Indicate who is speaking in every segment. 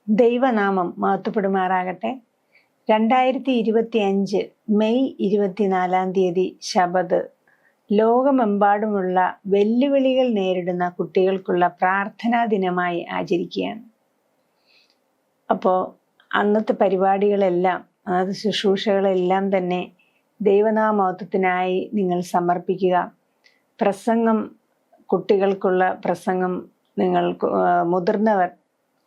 Speaker 1: ദൈവനാമം മഹത്വപ്പെടുമാറാകട്ടെ. 2025 മെയ് 24 ശബത് ലോകമെമ്പാടുമുള്ള വെല്ലുവിളികൾ നേരിടുന്ന കുട്ടികൾക്കുള്ള പ്രാർത്ഥനാ ദിനമായി ആചരിക്കുകയാണ്. അപ്പോൾ അന്നത്തെ പരിപാടികളെല്ലാം, അതായത് ശുശ്രൂഷകളെല്ലാം തന്നെ ദൈവനാമത്വത്തിനായി നിങ്ങൾ സമർപ്പിക്കുക. പ്രസംഗം, കുട്ടികൾക്കുള്ള പ്രസംഗം നിങ്ങൾക്ക് മുതിർന്നവർ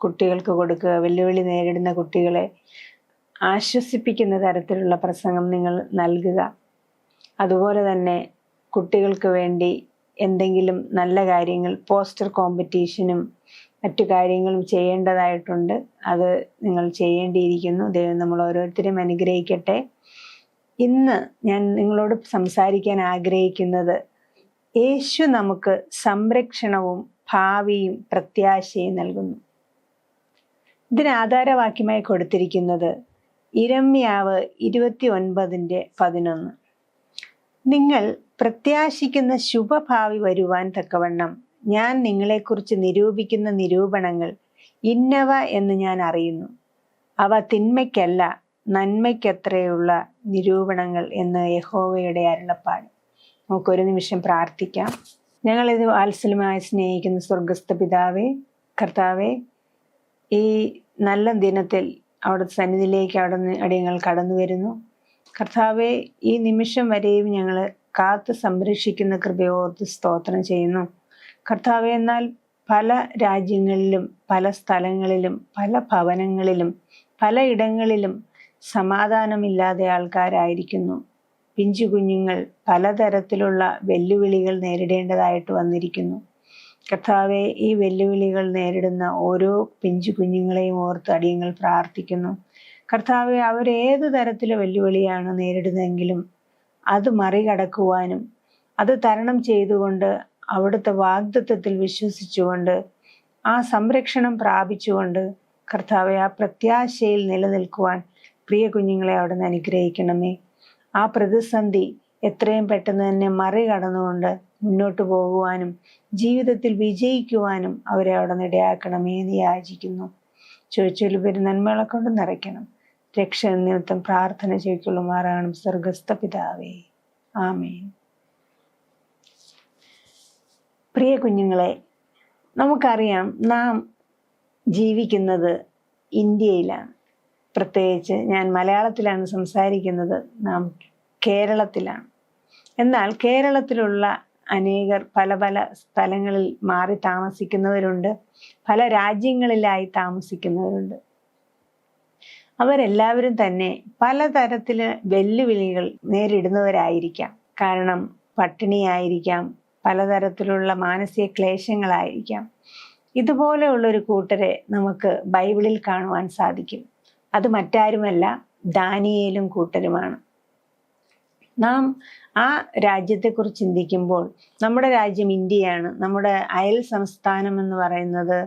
Speaker 1: കുട്ടികൾക്ക് കൊടുക്കുക. വെല്ലുവിളി നേരിടുന്ന കുട്ടികളെ ആശ്വസിപ്പിക്കുന്ന തരത്തിലുള്ള പ്രസംഗം നിങ്ങൾ നൽകുക. അതുപോലെ തന്നെ കുട്ടികൾക്ക് വേണ്ടി എന്തെങ്കിലും നല്ല കാര്യങ്ങൾ, പോസ്റ്റർ കോമ്പറ്റീഷനും മറ്റു കാര്യങ്ങളും ചെയ്യേണ്ടതായിട്ടുണ്ട്. അത് നിങ്ങൾ ചെയ്യേണ്ടിയിരിക്കുന്നു. ദൈവം നമ്മൾ ഓരോരുത്തരും അനുഗ്രഹിക്കട്ടെ. ഇന്ന് ഞാൻ നിങ്ങളോട് സംസാരിക്കാൻ ആഗ്രഹിക്കുന്നത്, യേശു നമുക്ക് സംരക്ഷണവും ഭാവിയും പ്രത്യാശയും നൽകുന്നു. ഇതിന് ആധാരവാക്യമായി കൊടുത്തിരിക്കുന്നത് ഇരമ്യാവ് 29:11. നിങ്ങൾ പ്രത്യാശിക്കുന്ന ശുഭഭാവി വരുവാൻ തക്കവണ്ണം ഞാൻ നിങ്ങളെക്കുറിച്ച് നിരൂപിക്കുന്ന നിരൂപണങ്ങൾ ഇന്നവ എന്ന് ഞാൻ അറിയുന്നു. അവ തിന്മയ്ക്കല്ല നന്മയ്ക്കത്രയുള്ള നിരൂപണങ്ങൾ എന്ന് യഹോവയുടെ അരുളപ്പാട്. നമുക്കൊരു നിമിഷം പ്രാർത്ഥിക്കാം. ഞങ്ങളിത് വാത്സല്യമായി സ്നേഹിക്കുന്ന സ്വർഗസ്ഥ പിതാവേ, കർത്താവേ, ഈ നല്ല ദിനത്തിൽ അവിടുത്തെ സന്നിധിയിലേക്ക് അടിയങ്ങൾ കടന്നു വരുന്നു. കർത്താവെ, ഈ നിമിഷം വരെയും ഞങ്ങൾ കാത്ത് സംരക്ഷിക്കുന്ന കൃപയോർത്ത് സ്തോത്രം ചെയ്യുന്നു. കർത്താവെ, എന്നാൽ പല രാജ്യങ്ങളിലും പല സ്ഥലങ്ങളിലും പല ഭവനങ്ങളിലും പലയിടങ്ങളിലും സമാധാനമില്ലാതെ ആൾക്കാരായിരിക്കുന്നു. പിഞ്ചു കുഞ്ഞുങ്ങൾ പലതരത്തിലുള്ള വെല്ലുവിളികൾ നേരിടേണ്ടതായിട്ട് വന്നിരിക്കുന്നു. കർത്താവെ, ഈ വെല്ലുവിളികൾ നേരിടുന്ന ഓരോ പിഞ്ചു കുഞ്ഞുങ്ങളെയും ഓർത്ത് അടിയങ്ങൾ പ്രാർത്ഥിക്കുന്നു. കർത്താവെ, അവരേത് തരത്തിലെ വെല്ലുവിളിയാണ് നേരിടുന്നതെങ്കിലും അത് മറികടക്കുവാനും അത് തരണം ചെയ്തുകൊണ്ട് അവിടുത്തെ വാഗ്ദത്തത്തിൽ വിശ്വസിച്ചുകൊണ്ട് ആ സംരക്ഷണം പ്രാപിച്ചുകൊണ്ട് കർത്താവെ, ആ പ്രത്യാശയിൽ നിലനിൽക്കുവാൻ പ്രിയ കുഞ്ഞുങ്ങളെ അവിടുന്ന് അനുഗ്രഹിക്കണമേ. ആ പ്രതിസന്ധി എത്രയും പെട്ടെന്ന് തന്നെ മറികടന്നുകൊണ്ട് മുന്നോട്ട് പോകുവാനും ജീവിതത്തിൽ വിജയിക്കുവാനും അവരെ അവിടെ ഇടയാക്കണമേ എന്ന് യാചിക്കുന്നു. ചോദിച്ചൊരു നന്മകളെ കൊണ്ട് നിറയ്ക്കണം. രക്ഷ നിമിത്തം പ്രാർത്ഥന ചെയ്യിക്കൊള്ളുമാറാകണം സ്വർഗസ്ഥ പിതാവേ, ആമേൻ. പ്രിയ കുഞ്ഞുങ്ങളെ, നമുക്കറിയാം നാം ജീവിക്കുന്നത് ഇന്ത്യയിലാണ്. പ്രത്യേകിച്ച് ഞാൻ മലയാളത്തിലാണ് സംസാരിക്കുന്നത്, നാം കേരളത്തിലാണ്. എന്നാൽ കേരളത്തിലുള്ള അനേകർ പല പല സ്ഥലങ്ങളിൽ മാറി താമസിക്കുന്നവരുണ്ട്, പല രാജ്യങ്ങളിലായി താമസിക്കുന്നവരുണ്ട്. അവരെല്ലാവരും തന്നെ പലതരത്തില് വെല്ലുവിളികൾ നേരിടുന്നവരായിരിക്കാം. കാരണം പട്ടിണിയായിരിക്കാം, പലതരത്തിലുള്ള മാനസിക ക്ലേശങ്ങളായിരിക്കാം. ഇതുപോലെയുള്ളൊരു കൂട്ടരെ നമുക്ക് ബൈബിളിൽ കാണുവാൻ സാധിക്കും. അത് മറ്റാരുമല്ല, ദാനിയേലും കൂട്ടരുമാണ്. നാം ആ രാജ്യത്തെക്കുറിച്ച് ചിന്തിക്കുമ്പോൾ നമ്മുടെ രാജ്യം ഇന്ത്യയാണ്. നമ്മുടെ അയൽ സംസ്ഥാനം എന്ന് പറയുന്നത്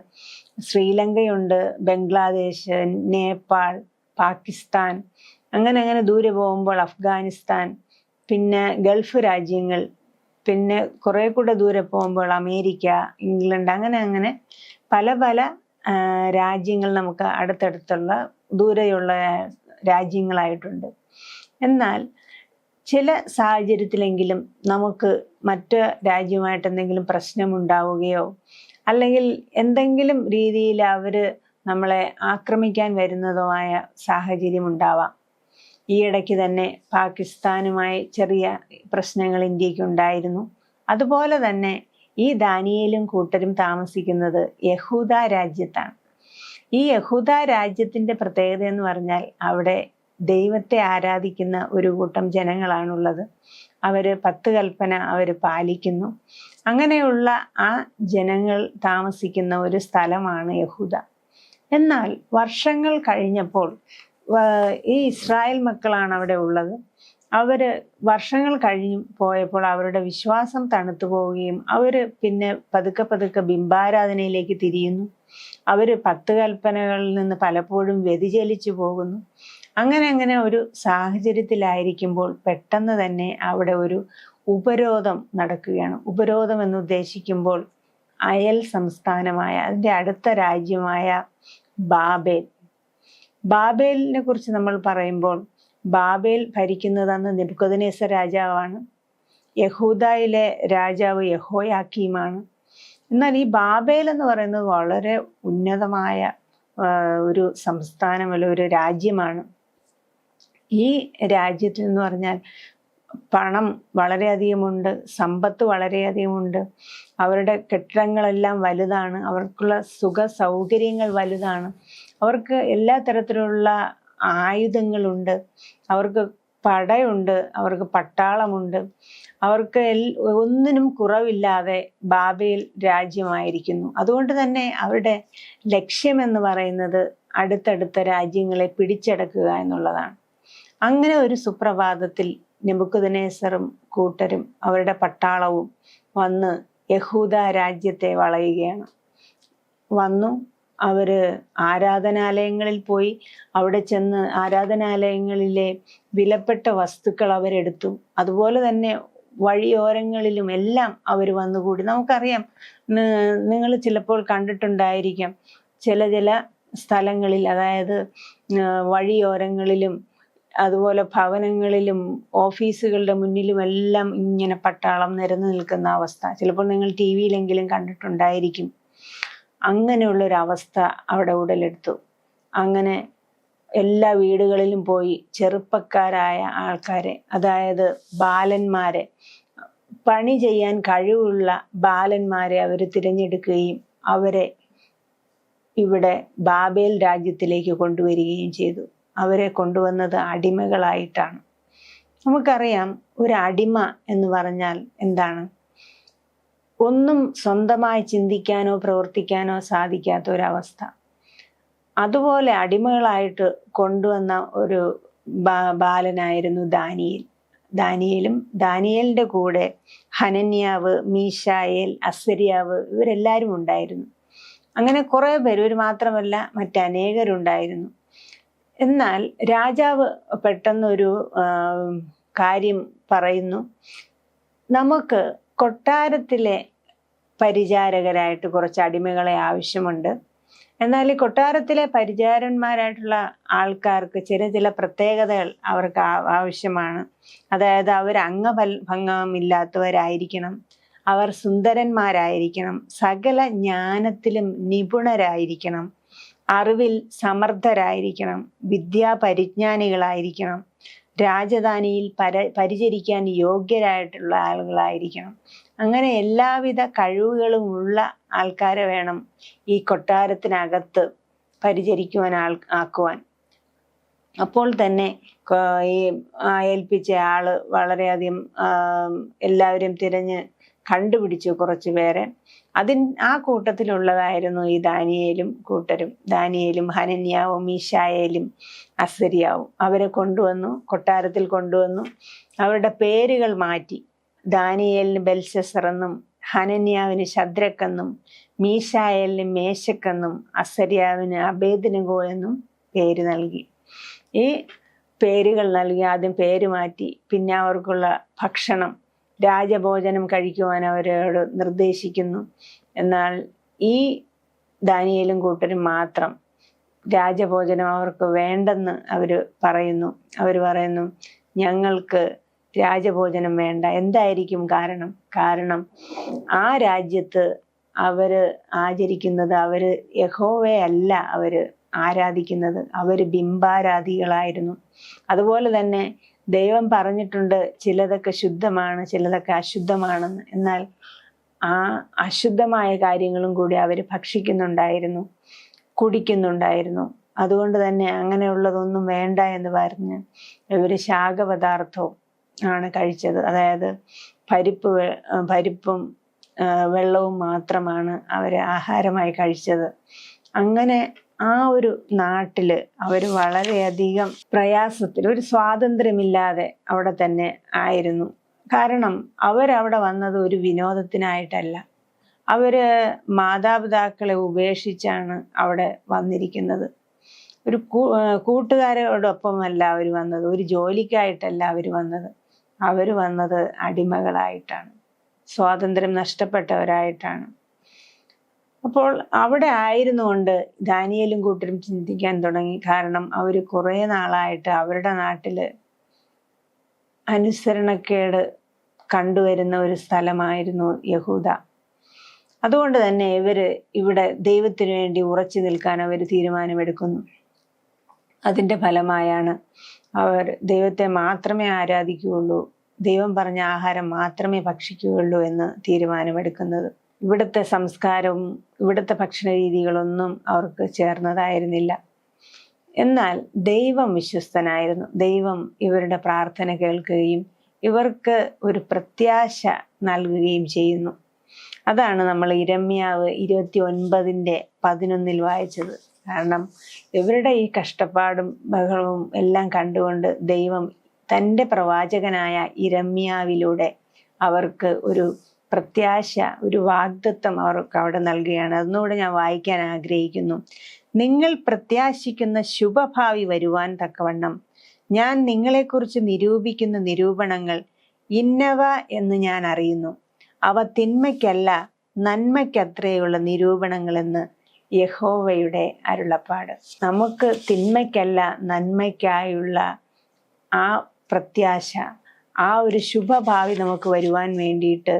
Speaker 1: ശ്രീലങ്കയുണ്ട്, ബംഗ്ലാദേശ്, നേപ്പാൾ, പാകിസ്ഥാൻ, അങ്ങനെ ദൂരെ പോകുമ്പോൾ അഫ്ഗാനിസ്ഥാൻ, പിന്നെ ഗൾഫ് രാജ്യങ്ങൾ, പിന്നെ കുറെ കൂടെ ദൂരെ പോകുമ്പോൾ അമേരിക്ക, ഇംഗ്ലണ്ട്, അങ്ങനെ പല പല രാജ്യങ്ങൾ നമുക്ക് അടുത്തടുത്തുള്ള ദൂരെയുള്ള രാജ്യങ്ങളായിട്ടുണ്ട്. എന്നാൽ ചില സാഹചര്യത്തിലെങ്കിലും നമുക്ക് മറ്റ് രാജ്യവുമായിട്ട് എന്തെങ്കിലും പ്രശ്നമുണ്ടാവുകയോ അല്ലെങ്കിൽ എന്തെങ്കിലും രീതിയിൽ അവർ നമ്മളെ ആക്രമിക്കാൻ വരുന്നതോ ആയ സാഹചര്യം ഉണ്ടാവാം. ഈ ഇടയ്ക്ക് തന്നെ പാകിസ്ഥാനുമായി ചെറിയ പ്രശ്നങ്ങൾ ഇന്ത്യക്ക് ഉണ്ടായിരുന്നു. അതുപോലെ തന്നെ ഈ ദാനിയേലും കൂട്ടരും താമസിക്കുന്നത് യഹൂദ രാജ്യത്താണ്. ഈ യഹൂദ രാജ്യത്തിൻ്റെ പ്രത്യേകത എന്ന് പറഞ്ഞാൽ അവിടെ ദൈവത്തെ ആരാധിക്കുന്ന ഒരു കൂട്ടം ജനങ്ങളാണുള്ളത്. അവർ 10 കൽപ്പന അവർ പാലിക്കുന്നു. അങ്ങനെയുള്ള ആ ജനങ്ങൾ താമസിക്കുന്ന ഒരു സ്ഥലമാണ് യഹൂദ. എന്നാൽ വർഷങ്ങൾ കഴിഞ്ഞപ്പോൾ ഈ ഇസ്രായേൽ മക്കളാണ് അവിടെ ഉള്ളത്. വർഷങ്ങൾ കഴിഞ്ഞു പോയപ്പോൾ അവരുടെ വിശ്വാസം തണുത്തു പോവുകയും അവർ പിന്നെ പതുക്കെ ബിംബാരാധനയിലേക്ക് തിരിയുന്നു. അവർ 10 കൽപ്പനകളിൽ നിന്ന് പലപ്പോഴും വ്യതിചലിച്ചു പോകുന്നു. അങ്ങനെ ഒരു സാഹചര്യത്തിലായിരിക്കുമ്പോൾ പെട്ടെന്ന് തന്നെ അവിടെ ഒരു ഉപരോധം നടക്കുകയാണ്. ഉപരോധം എന്ന് ഉദ്ദേശിക്കുമ്പോൾ അയൽ സംസ്ഥാനമായ, അതിൻ്റെ അടുത്ത രാജ്യമായ ബാബേൽ. ബാബേലിനെ കുറിച്ച് നമ്മൾ പറയുമ്പോൾ ബാബേൽ ഭരിക്കുന്നത് അന്ന് നെബൂഖദ്നേസർ രാജാവാണ്. യഹൂദയിലെ രാജാവ് യഹോയാക്കീമാണ്. എന്നാൽ ഈ ബാബേൽ എന്ന് പറയുന്നത് വളരെ ഉന്നതമായ ഒരു സംസ്ഥാനമല്ല, ഒരു രാജ്യമാണ്. ഈ രാജ്യത്തിൽ എന്ന് പറഞ്ഞാൽ പണം വളരെയധികമുണ്ട്, സമ്പത്ത് വളരെയധികമുണ്ട്, അവരുടെ കെട്ടിടങ്ങളെല്ലാം വലുതാണ്, അവർക്കുള്ള സുഖ സൗകര്യങ്ങൾ വലുതാണ്, അവർക്ക് എല്ലാ തരത്തിലുള്ള ആയുധങ്ങളുണ്ട്, അവർക്ക് പടയുണ്ട്, അവർക്ക് പട്ടാളമുണ്ട്, അവർക്ക് ഒന്നിനും കുറവില്ലാതെ ബാബേൽ രാജ്യമായിരിക്കുന്നു. അതുകൊണ്ട് തന്നെ അവരുടെ ലക്ഷ്യമെന്ന് പറയുന്നത് അടുത്തടുത്ത രാജ്യങ്ങളെ പിടിച്ചടക്കുക എന്നുള്ളതാണ്. അങ്ങനെ ഒരു സുപ്രഭാതത്തിൽ നെബൂഖദ്നേസറും കൂട്ടരും അവരുടെ പട്ടാളവും വന്ന് യഹൂദ രാജ്യത്തെ വളയുകയാണ്. വന്നു അവര് ആരാധനാലയങ്ങളിൽ പോയി. അവിടെ ചെന്ന് ആരാധനാലയങ്ങളിലെ വിലപ്പെട്ട വസ്തുക്കൾ അവരെടുത്തു. അതുപോലെ തന്നെ വഴിയോരങ്ങളിലും എല്ലാം അവർ വന്നുകൂടി. നമുക്കറിയാം, നിങ്ങൾ ചിലപ്പോൾ കണ്ടിട്ടുണ്ടായിരിക്കാം, ചില സ്ഥലങ്ങളിൽ, അതായത് വഴിയോരങ്ങളിലും അതുപോലെ ഭവനങ്ങളിലും ഓഫീസുകളുടെ മുന്നിലും എല്ലാം ഇങ്ങനെ പട്ടാളം നിരന്നു നിൽക്കുന്ന അവസ്ഥ ചിലപ്പോൾ നിങ്ങൾ ടി വിയിലെങ്കിലും കണ്ടിട്ടുണ്ടായിരിക്കും. അങ്ങനെയുള്ളൊരവസ്ഥ അവിടെ ഉടലെടുത്തു. അങ്ങനെ എല്ലാ വീടുകളിലും പോയി ചെറുപ്പക്കാരായ ആൾക്കാരെ, അതായത് ബാലന്മാരെ, പണി ചെയ്യാൻ കഴിവുള്ള ബാലന്മാരെ അവർ തിരഞ്ഞെടുക്കുകയും അവരെ ഇവിടെ ബാബേൽ രാജ്യത്തിലേക്ക് കൊണ്ടുവരികയും ചെയ്തു. അവരെ കൊണ്ടുവന്നത് അടിമകളായിട്ടാണ്. നമുക്കറിയാം, ഒരു അടിമ എന്ന് പറഞ്ഞാൽ എന്താണ്? ഒന്നും സ്വന്തമായി ചിന്തിക്കാനോ പ്രവർത്തിക്കാനോ സാധിക്കാത്ത ഒരവസ്ഥ. അതുപോലെ അടിമകളായിട്ട് കൊണ്ടുവന്ന ഒരു ബാലനായിരുന്നു ദാനിയേലും ദാനിയേലിന്റെ കൂടെ ഹനന്യാവ്, മീശായേൽ, അസര്യാവ്, ഇവരെല്ലാവരും ഉണ്ടായിരുന്നു. അങ്ങനെ കുറെ പേര്, ഇവർ മാത്രമല്ല മറ്റനേകരുണ്ടായിരുന്നു. എന്നാൽ രാജാവ് പെട്ടെന്നൊരു കാര്യം പറയുന്നു, നമുക്ക് കൊട്ടാരത്തിലെ പരിചാരകരായിട്ട് കുറച്ച് അടിമകളെ ആവശ്യമുണ്ട്. എന്നാൽ ഈ കൊട്ടാരത്തിലെ പരിചാരന്മാരായിട്ടുള്ള ആൾക്കാർക്ക് ചില പ്രത്യേകതകൾ അവർക്ക് ആവശ്യമാണ്. അതായത് അവർ അംഗഭംഗമില്ലാത്തവരായിരിക്കണം, അവർ സുന്ദരന്മാരായിരിക്കണം, സകല ജ്ഞാനത്തിലും നിപുണരായിരിക്കണം, അറിവിൽ സമർത്ഥരായിരിക്കണം, വിദ്യാപരിജ്ഞാനികളായിരിക്കണം, രാജധാനിയിൽ പരിചരിക്കാൻ യോഗ്യരായിട്ടുള്ള ആളുകളായിരിക്കണം. അങ്ങനെ എല്ലാവിധ കഴിവുകളും ഉള്ള ആൾക്കാരെ വേണം ഈ കൊട്ടാരത്തിനകത്ത് പരിചരിക്കുവാൻ ആക്കുവാൻ. അപ്പോൾ തന്നെ ഈ ഏൽപ്പിച്ച ആള് വളരെയധികം എല്ലാവരും തിരഞ്ഞ് കണ്ടുപിടിച്ചു കുറച്ചു പേരെ. ആ കൂട്ടത്തിലുള്ളതായിരുന്നു ഈ ദാനിയേലും കൂട്ടരും. ദാനിയേലും ഹനന്യാവും മീശായേലും അസര്യാവും. അവരെ കൊണ്ടുവന്നു, കൊട്ടാരത്തിൽ കൊണ്ടുവന്നു. അവരുടെ പേരുകൾ മാറ്റി. ദാനിയേലിന് ബെൽശസ്സർ എന്നും, ഹനന്യാവിന് ശദ്രക്കെന്നും, മീശായേലിന് മേശക്കെന്നും, അസര്യാവിന് അബേദ്നെഗോ എന്നും പേര് നൽകി. ഈ പേരുകൾ നൽകി ആദ്യം പേര് മാറ്റി. പിന്നെ അവർക്കുള്ള ഭക്ഷണം, രാജഭോജനം കഴിക്കുവാൻ അവരോട് നിർദ്ദേശിക്കുന്നു. എന്നാൽ ഈ ദാനിയേലും കൂട്ടരും മാത്രം രാജഭോജനം അവർക്ക് വേണ്ടെന്ന് അവർ പറയുന്നു. ഞങ്ങൾക്ക് രാജഭോജനം വേണ്ട. എന്തായിരിക്കും കാരണം? ആ രാജ്യത്ത് അവര് ആചരിക്കുന്നത്, അവര് യഹോവയെ അല്ല അവര് ആരാധിക്കുന്നത്, അവര് ബിംബാരാധികളായിരുന്നു. അതുപോലെ തന്നെ ദൈവം പറഞ്ഞിട്ടുണ്ട്, ചിലതൊക്കെ ശുദ്ധമാണ്, ചിലതൊക്കെ അശുദ്ധമാണെന്ന്. എന്നാൽ ആ അശുദ്ധമായ കാര്യങ്ങളും കൂടി അവർ ഭക്ഷിക്കുന്നുണ്ടായിരുന്നു, കുടിക്കുന്നുണ്ടായിരുന്നു. അതുകൊണ്ട് തന്നെ അങ്ങനെയുള്ളതൊന്നും വേണ്ട എന്ന് പറഞ്ഞ് ഇവർ ശാഖപദാർത്ഥവും ആണ് കഴിച്ചത്. അതായത് പരിപ്പും വെള്ളവും മാത്രമാണ് അവർ ആഹാരമായി കഴിച്ചത്. അങ്ങനെ ആ ഒരു നാട്ടില് അവർ വളരെയധികം പ്രയാസത്തിൽ, ഒരു സ്വാതന്ത്ര്യമില്ലാതെ അവിടെ തന്നെ ആയിരുന്നു. കാരണം അവരവിടെ വന്നത് ഒരു വിനോദത്തിനായിട്ടല്ല, അവര് മാതാപിതാക്കളെ ഉപേക്ഷിച്ചാണ് അവിടെ വന്നിരിക്കുന്നത്. ഒരു കൂട്ടുകാരോടൊപ്പമല്ല അവർ വന്നത്, ഒരു ജോലിക്കായിട്ടല്ല അവർ വന്നത്. അവർ വന്നത് അടിമകളായിട്ടാണ്, സ്വാതന്ത്ര്യം നഷ്ടപ്പെട്ടവരായിട്ടാണ്. അപ്പോൾ അവിടെ ആയിരുന്നുകൊണ്ട് ദാനിയേലും കൂട്ടരും ചിന്തിക്കാൻ തുടങ്ങി. കാരണം അവർ കുറേ നാളായിട്ട് അവരുടെ നാട്ടില് അനുസരണക്കേട് കണ്ടുവരുന്ന ഒരു സ്ഥലമായിരുന്നു യഹൂദ. അതുകൊണ്ട് തന്നെ ഇവിടെ ദൈവത്തിന് വേണ്ടി ഉറച്ചു നിൽക്കാൻ അവർ തീരുമാനമെടുക്കുന്നു. അതിൻ്റെ ഫലമായാണ് അവർ ദൈവത്തെ മാത്രമേ ആരാധിക്കുകയുള്ളൂ, ദൈവം പറഞ്ഞ ആഹാരം മാത്രമേ ഭക്ഷിക്കുകയുള്ളൂ എന്ന് തീരുമാനമെടുക്കുന്നത്. ഇവിടുത്തെ സംസ്കാരവും ഇവിടുത്തെ ഭക്ഷണ രീതികളൊന്നും അവർക്ക് ചേർന്നതായിരുന്നില്ല. എന്നാൽ ദൈവം വിശ്വസ്തനായിരുന്നു. ദൈവം ഇവരുടെ പ്രാർത്ഥന കേൾക്കുകയും ഇവർക്ക് ഒരു പ്രത്യാശ നൽകുകയും ചെയ്യുന്നു. അതാണ് നമ്മൾ യിരെമ്യാവ് 29:11 വായിച്ചത്. കാരണം ഇവരുടെ ഈ കഷ്ടപ്പാടും ബഹളവും എല്ലാം കണ്ടുകൊണ്ട് ദൈവം തൻ്റെ പ്രവാചകനായ യിരെമ്യാവിലൂടെ അവർക്ക് ഒരു പ്രത്യാശ, ഒരു വാഗ്ദത്തം അവർക്ക് അവിടെ നൽകുകയാണ്. അതൊന്നുകൂടെ ഞാൻ വായിക്കാൻ ആഗ്രഹിക്കുന്നു. നിങ്ങൾ പ്രത്യാശിക്കുന്ന ശുഭഭാവി വരുവാൻ തക്കവണ്ണം ഞാൻ നിങ്ങളെക്കുറിച്ച് നിരൂപിക്കുന്ന നിരൂപണങ്ങൾ ഇന്നവ എന്ന് ഞാൻ അറിയുന്നു. അവ തിന്മയ്ക്കല്ല നന്മയ്ക്കത്രയുള്ള നിരൂപണങ്ങളെന്ന് യഹോവയുടെ അരുളപ്പാട്. നമുക്ക് തിന്മയ്ക്കല്ല നന്മയ്ക്കായുള്ള ആ പ്രത്യാശ, ആ ഒരു ശുഭഭാവി നമുക്ക് വരുവാൻ വേണ്ടിയിട്ട്